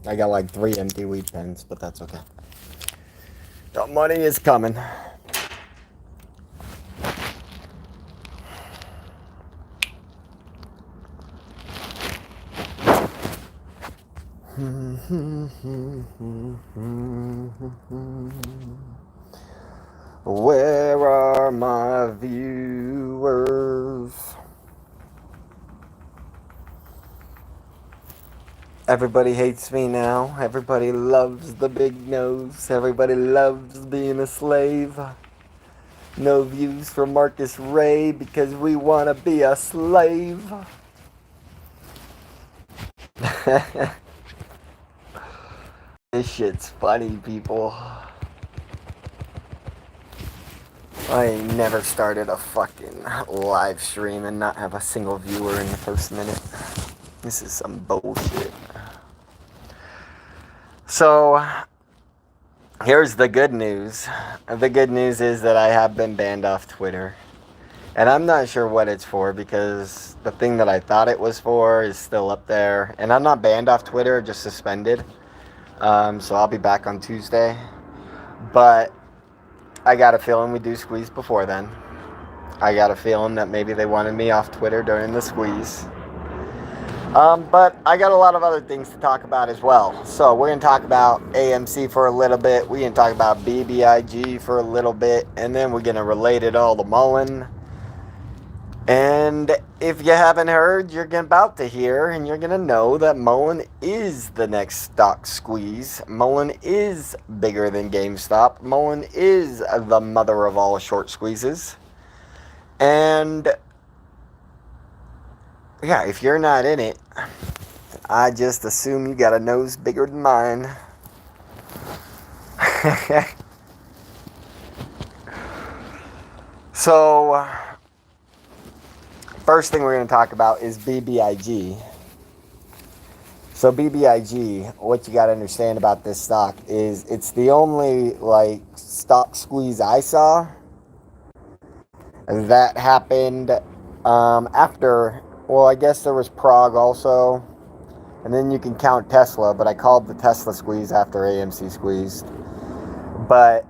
I got like 3 empty weed pens, but that's okay. The money is coming. Where are my viewers? Everybody hates me now. Everybody loves the big nose. Everybody loves being a slave. No views for Marcus Ray because we want to be a slave. This shit's funny, people. I ain't never started a fucking live stream and not have a single viewer in the first minute. This is some bullshit. So, here's the good news. The good news is that I have been banned off Twitter. And I'm not sure what it's for because the thing that I thought it was for is still up there. And I'm not banned off Twitter, just suspended. So I'll be back on Tuesday. But I got a feeling we do squeeze before then. I got a feeling that maybe they wanted me off Twitter during the squeeze. But I got a lot of other things to talk about as well. So we're going to talk about AMC for a little bit. We're going to talk about BBIG for a little bit. And then we're going to relate it all to Mullen. And if you haven't heard, you're about to hear, and you're going to know that Mullen is the next stock squeeze. Mullen is bigger than GameStop. Mullen is the mother of all short squeezes. And yeah, if you're not in it, I just assume you got a nose bigger than mine. So, first thing we're going to talk about is BBIG. So BBIG, what you got to understand about this stock is it's the only like stock squeeze I saw that happened after, well, I guess there was Prague also, and then you can count Tesla, but I called the Tesla squeeze after AMC squeezed. But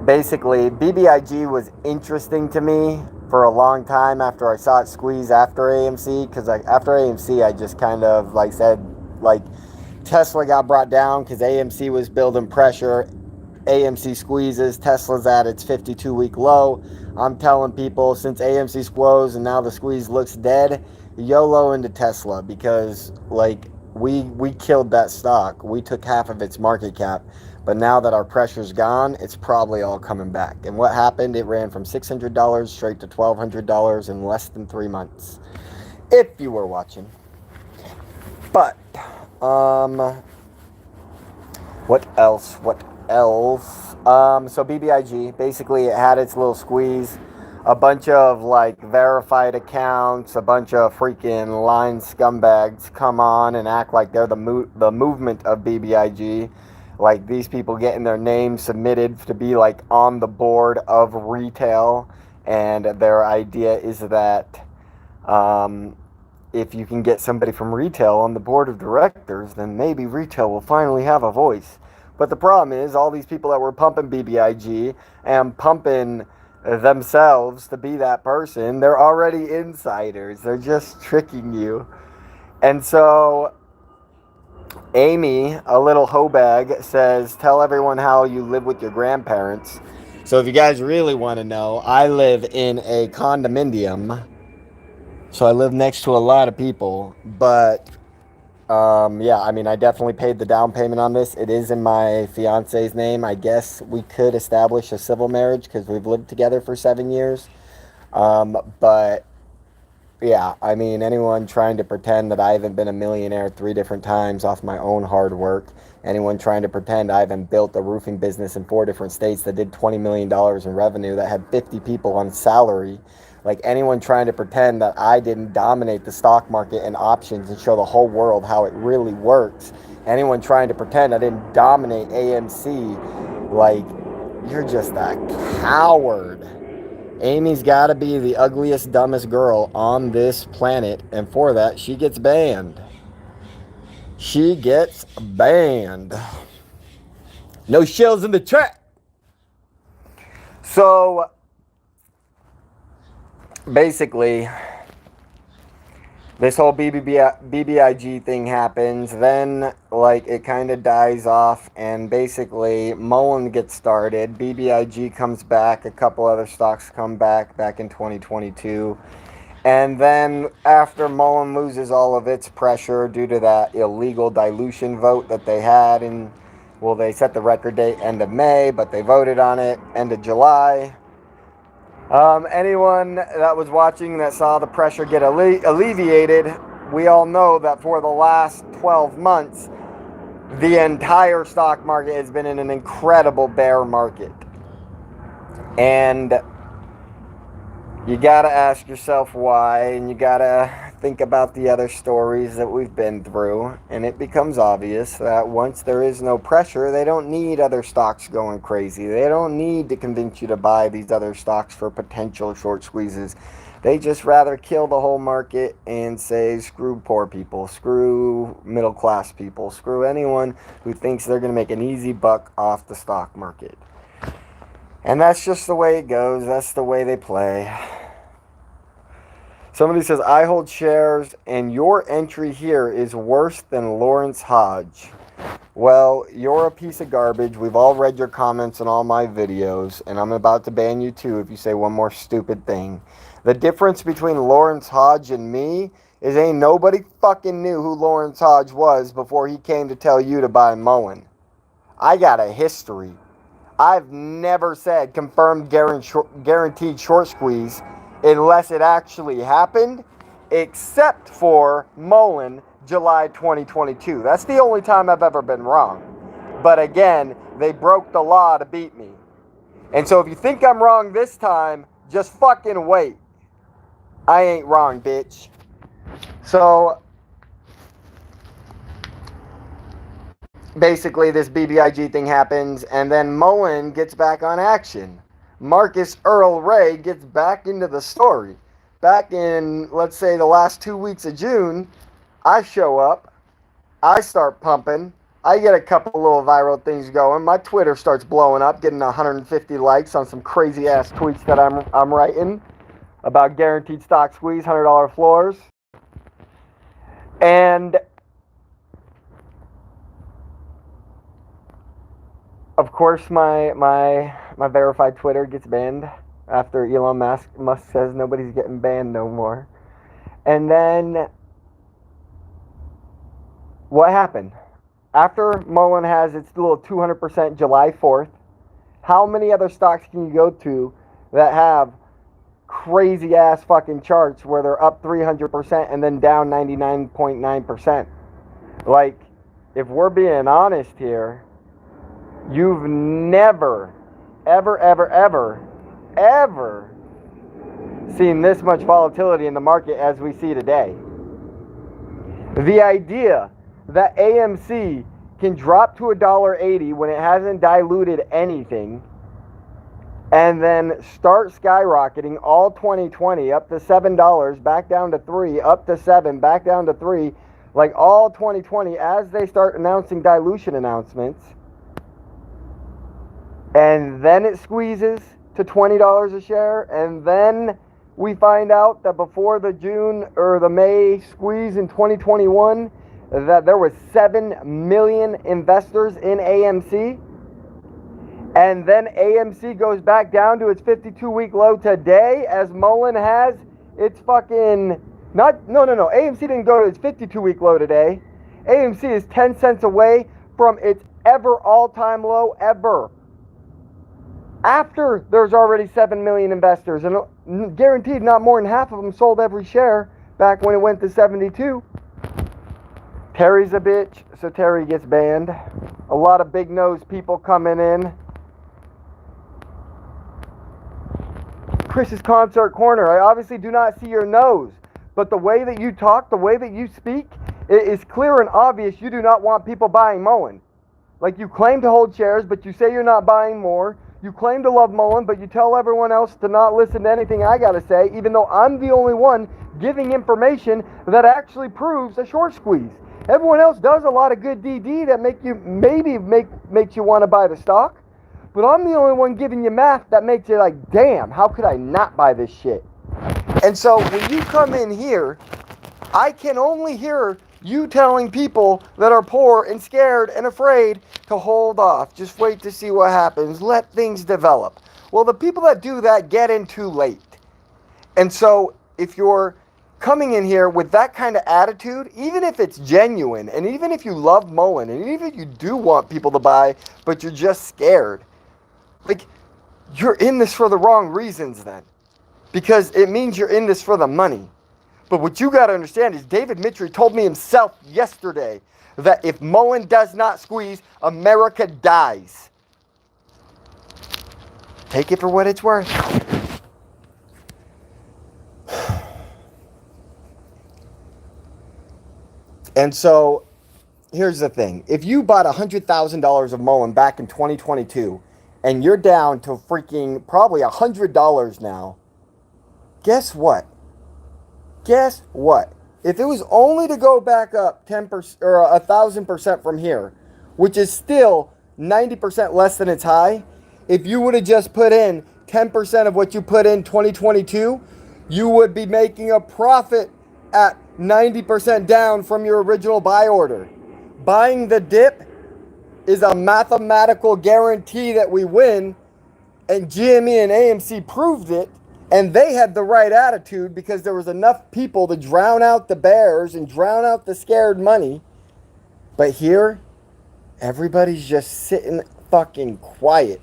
basically, BBIG was interesting to me for a long time after I saw it squeeze after AMC, because after AMC I just kind of like said, like, Tesla got brought down because AMC was building pressure. AMC squeezes, Tesla's at its 52-week low. I'm telling people, since AMC squoze and now the squeeze looks dead, YOLO into Tesla, because like we killed that stock. We took half of its market cap. But now that our pressure's gone, it's probably all coming back. And what happened? It ran from $600 straight to $1,200 in less than 3 months. If you were watching. But, what else? So BBIG, basically it had its little squeeze. A bunch of like verified accounts, a bunch of freaking line scumbags come on and act like they're the movement of BBIG. Like these people getting their names submitted to be like on the board of retail, and their idea is that if you can get somebody from retail on the board of directors, then maybe retail will finally have a voice. But the problem is all these people that were pumping BBIG and pumping themselves to be that person, they're already insiders. They're just tricking you. And so Amy, a little hoe bag, says, tell everyone how you live with your grandparents. So if you guys really want to know, I live in a condominium. So I live next to a lot of people. But, yeah, I mean, I definitely paid the down payment on this. It is in my fiance's name. I guess we could establish a civil marriage because we've lived together for 7 years. But yeah, I mean, anyone trying to pretend that I haven't been a millionaire 3 different times off my own hard work, anyone trying to pretend I haven't built a roofing business in 4 different states that did $20 million in revenue, that had 50 people on salary, like anyone trying to pretend that I didn't dominate the stock market and options and show the whole world how it really works, anyone trying to pretend I didn't dominate AMC, like, you're just a coward. Amy's got to be the ugliest, dumbest girl on this planet, and for that, she gets banned. she gets banned. No shells in the chat. So basically, this whole BBIG thing happens, then like it kind of dies off, and basically Mullen gets started. BBIG comes back, a couple other stocks come back in 2022. And then after Mullen loses all of its pressure due to that illegal dilution vote that they had in, well, they set the record date end of May, but they voted on it end of July. Anyone that was watching that saw the pressure get alleviated, we all know that for the last 12 months, the entire stock market has been in an incredible bear market. And you gotta ask yourself why, and you gotta think about the other stories that we've been through, and it becomes obvious that once there is no pressure, they don't need other stocks going crazy. They don't need to convince you to buy these other stocks for potential short squeezes. They just rather kill the whole market and say, screw poor people, screw middle class people, screw anyone who thinks they're going to make an easy buck off the stock market. And that's just the way it goes. That's the way they play. Somebody says, I hold shares and your entry here is worse than Lawrence Hodge. Well, you're a piece of garbage. We've all read your comments on all my videos, and I'm about to ban you too if you say one more stupid thing. The difference between Lawrence Hodge and me is ain't nobody fucking knew who Lawrence Hodge was before he came to tell you to buy Mullen. I got a history. I've never said confirmed guaranteed short squeeze unless it actually happened, except for Mullen, July 2022. That's the only time I've ever been wrong. But again, they broke the law to beat me. And so if you think I'm wrong this time, just fucking wait. I ain't wrong, bitch. So basically this BBIG thing happens, and then Mullen gets back on action. Marcus Earl Ray gets back into the story. Back in, let's say, the last 2 weeks of June, I show up, I start pumping, I get a couple little viral things going, my Twitter starts blowing up, getting 150 likes on some crazy ass tweets that I'm writing about guaranteed stock squeeze, $100 floors. And of course, my verified Twitter gets banned after Elon Musk says nobody's getting banned no more. And then what happened? After Mullen has its little 200% July 4th, how many other stocks can you go to that have crazy ass fucking charts where they're up 300% and then down 99.9%? Like, if we're being honest here, you've never, ever seen this much volatility in the market as we see today. The idea that AMC can drop to $1.80 when it hasn't diluted anything and then start skyrocketing all 2020 up to $7, back down to $3, up to $7, back down to $3, like all 2020 as they start announcing dilution announcements. And then it squeezes to $20 a share, and then we find out that before the June or the May squeeze in 2021, that there was 7 million investors in AMC, and then AMC goes back down to its 52-week low today, as Mullen has its fucking no. AMC didn't go to its 52-week low today. AMC is 10 cents away from its ever all-time low ever. After there's already 7 million investors, and guaranteed not more than half of them sold every share back when it went to 72. Terry's a bitch, so Terry gets banned. A lot of big nose people coming in. Chris's Concert Corner, I obviously do not see your nose, but the way that you talk, the way that you speak, it is clear and obvious you do not want people buying Mullen. Like, you claim to hold shares, but you say you're not buying more. You claim to love Mullen, but you tell everyone else to not listen to anything I got to say, even though I'm the only one giving information that actually proves a short squeeze. Everyone else does a lot of good DD that makes you want to buy the stock, but I'm the only one giving you math that makes you like, damn, how could I not buy this shit? And so when you come in here, I can only hear you telling people that are poor and scared and afraid to hold off. Just wait to see what happens. Let things develop. Well, the people that do that get in too late. And so if you're coming in here with that kind of attitude, even if it's genuine, and even if you love Mullen, and even if you do want people to buy, but you're just scared, like, you're in this for the wrong reasons then. Because it means you're in this for the money. But what you got to understand is David Mitry told me himself yesterday that if Mullen does not squeeze, America dies. Take it for what it's worth. And so, here's the thing. If you bought $100,000 of Mullen back in 2022, and you're down to freaking probably $100 now, guess what? Guess what? If it was only to go back up 10% or 1,000% from here, which is still 90% less than its high, if you would have just put in 10% of what you put in 2022, you would be making a profit at 90% down from your original buy order. Buying the dip is a mathematical guarantee that we win, and GME and AMC proved it. And they had the right attitude because there was enough people to drown out the bears and drown out the scared money. But here, everybody's just sitting fucking quiet.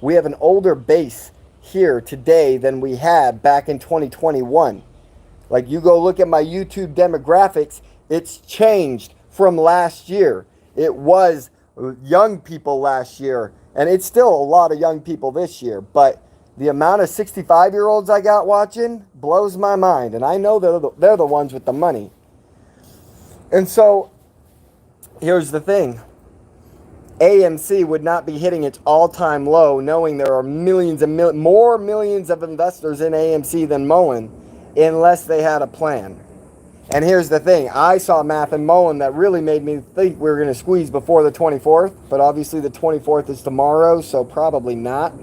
We have an older base here today than we had back in 2021. Like, you go look at my YouTube demographics, it's changed from last year. It was young people last year, and it's still a lot of young people this year, but the amount of 65-year-olds I got watching blows my mind. And I know they're the ones with the money. And so, here's the thing. AMC would not be hitting its all-time low knowing there are more millions of investors in AMC than Mullen unless they had a plan. And here's the thing. I saw math in Mullen that really made me think we were going to squeeze before the 24th. But obviously the 24th is tomorrow, so probably not.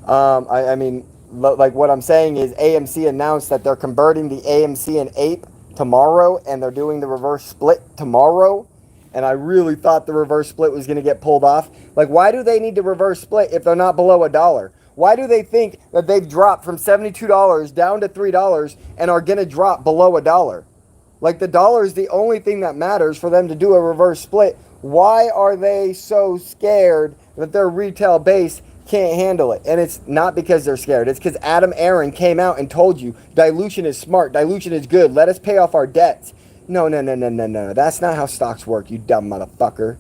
I mean, like what I'm saying is AMC announced that they're converting the AMC and APE tomorrow, and they're doing the reverse split tomorrow. And I really thought the reverse split was going to get pulled off. Like, why do they need to reverse split if they're not below $1? Why do they think that they've dropped from $72 down to $3 and are going to drop below $1? Like, the dollar is the only thing that matters for them to do a reverse split. Why are they so scared that their retail base can't handle it? And it's not because they're scared. It's because Adam Aaron came out and told you dilution is smart. Dilution is good. Let us pay off our debts. No. That's not how stocks work, you dumb motherfucker.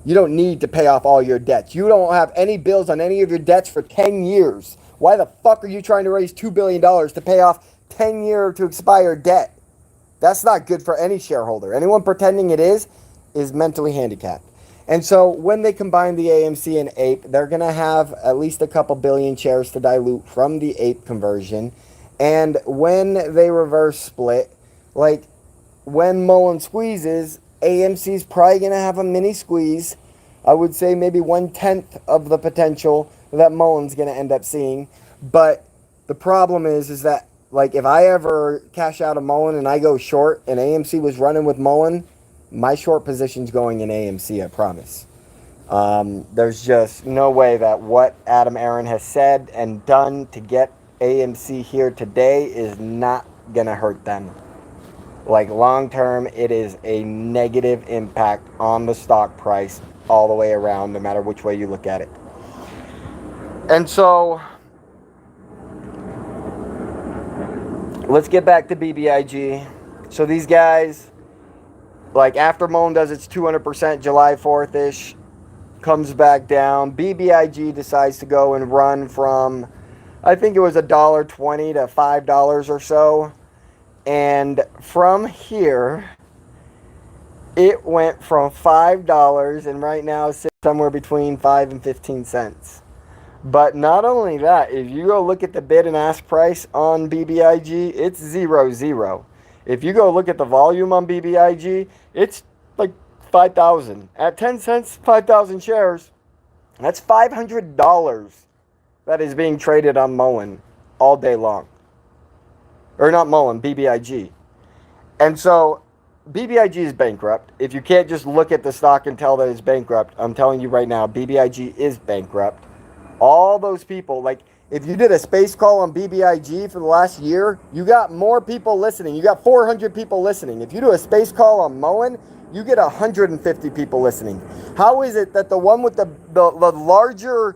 You don't need to pay off all your debts. You don't have any bills on any of your debts for 10 years. Why the fuck are you trying to raise $2 billion to pay off 10-year to expire debt? That's not good for any shareholder. Anyone pretending it is mentally handicapped. And so when they combine the AMC and APE, they're going to have at least a couple billion shares to dilute from the APE conversion. And when they reverse split, like when Mullen squeezes, AMC's probably going to have a mini squeeze. I would say maybe 1/10 of the potential that Mullen's going to end up seeing. But the problem is that, like, if I ever cash out of Mullen and I go short and AMC was running with Mullen, my short position's going in AMC, I promise. There's just no way that what Adam Aaron has said and done to get AMC here today is not going to hurt them. Like, long term, it is a negative impact on the stock price all the way around, no matter which way you look at it. And so, let's get back to BBIG. So these guys, like, after Mullen does its 200% July 4th-ish, comes back down. BBIG decides to go and run from, I think it was $1.20 to $5 or so. And from here, it went from $5 and right now sits somewhere between 5 and 15 cents. But not only that, if you go look at the bid and ask price on BBIG, it's 0-0. If you go look at the volume on BBIG, it's like 5,000. At 10 cents, 5,000 shares. That's $500 that is being traded on Mullen all day long. Or not Mullen, BBIG. And so BBIG is bankrupt. If you can't just look at the stock and tell that it's bankrupt, I'm telling you right now, BBIG is bankrupt. All those people, like if you did a space call on BBIG for the last year, you got more people listening. You got 400 people listening. If you do a space call on Mullen, you get 150 people listening. How is it that the one with the larger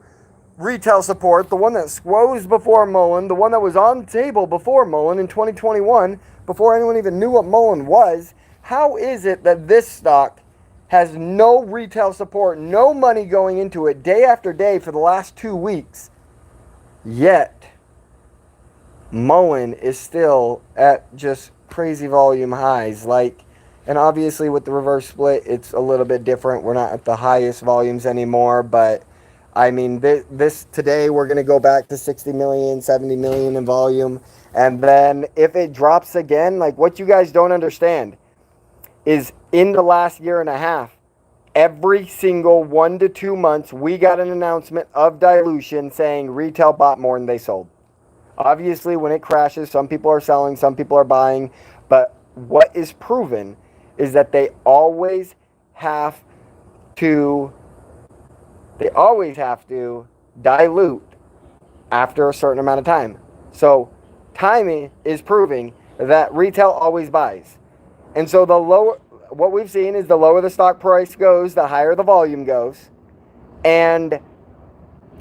retail support, the one that squoze before Mullen, the one that was on the table before Mullen in 2021, before anyone even knew what Mullen was, how is it that this stock has no retail support, no money going into it day after day for the last 2 weeks, yet Mullen is still at just crazy volume highs? Like, and obviously with the reverse split, it's a little bit different. We're not at the highest volumes anymore, but I mean, this today we're going to go back to 60 million, 70 million in volume. And then if it drops again, like what you guys don't understand is in the last year and a half, every single 1 to 2 months, we got an announcement of dilution saying retail bought more than they sold. Obviously, when it crashes, some people are selling, some people are buying. But what is proven is that they always have to dilute after a certain amount of time. So timing is proving that retail always buys. And so what we've seen is the lower the stock price goes, the higher the volume goes. And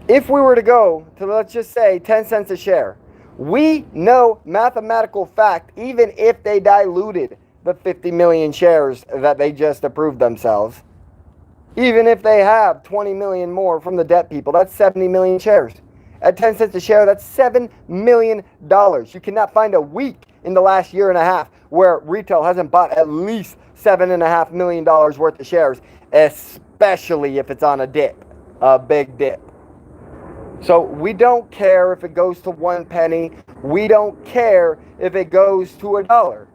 if we were to go to, let's just say, 10 cents a share, we know mathematical fact, even if they diluted the 50 million shares that they just approved themselves, even if they have 20 million more from the debt people, that's 70 million shares. At 10 cents a share, that's $7 million. You cannot find a week in the last year and a half where retail hasn't bought at least $7.5 million worth of shares, especially if it's on a dip, a big dip. So we don't care if it goes to 1 penny. We don't care if it goes to $1.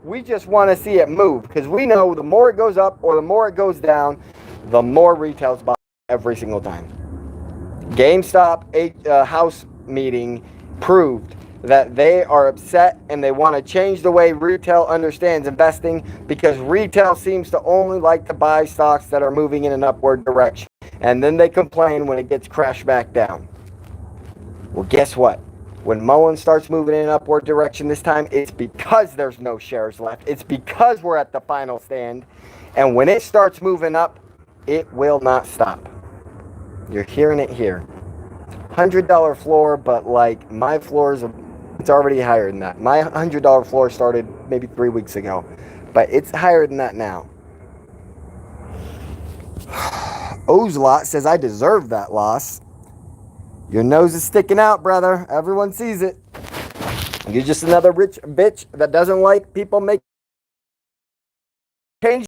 We just want to see it move, because we know the more it goes up or the more it goes down, the more retail's buying every single time. GameStop house meeting proved that they are upset and they want to change the way retail understands investing, because retail seems to only like to buy stocks that are moving in an upward direction. And then they complain when it gets crashed back down. Well, guess what? When Mullen starts moving in an upward direction this time, it's because there's no shares left. It's because we're at the final stand. And when it starts moving up, it will not stop. You're hearing it here. $100 floor, but like my floor is it's already higher than that. My $100 floor started maybe 3 weeks ago, but it's higher than that now. Ozlot says, I deserve that loss. Your nose is sticking out, brother. Everyone sees it. You're just another rich bitch that doesn't like people making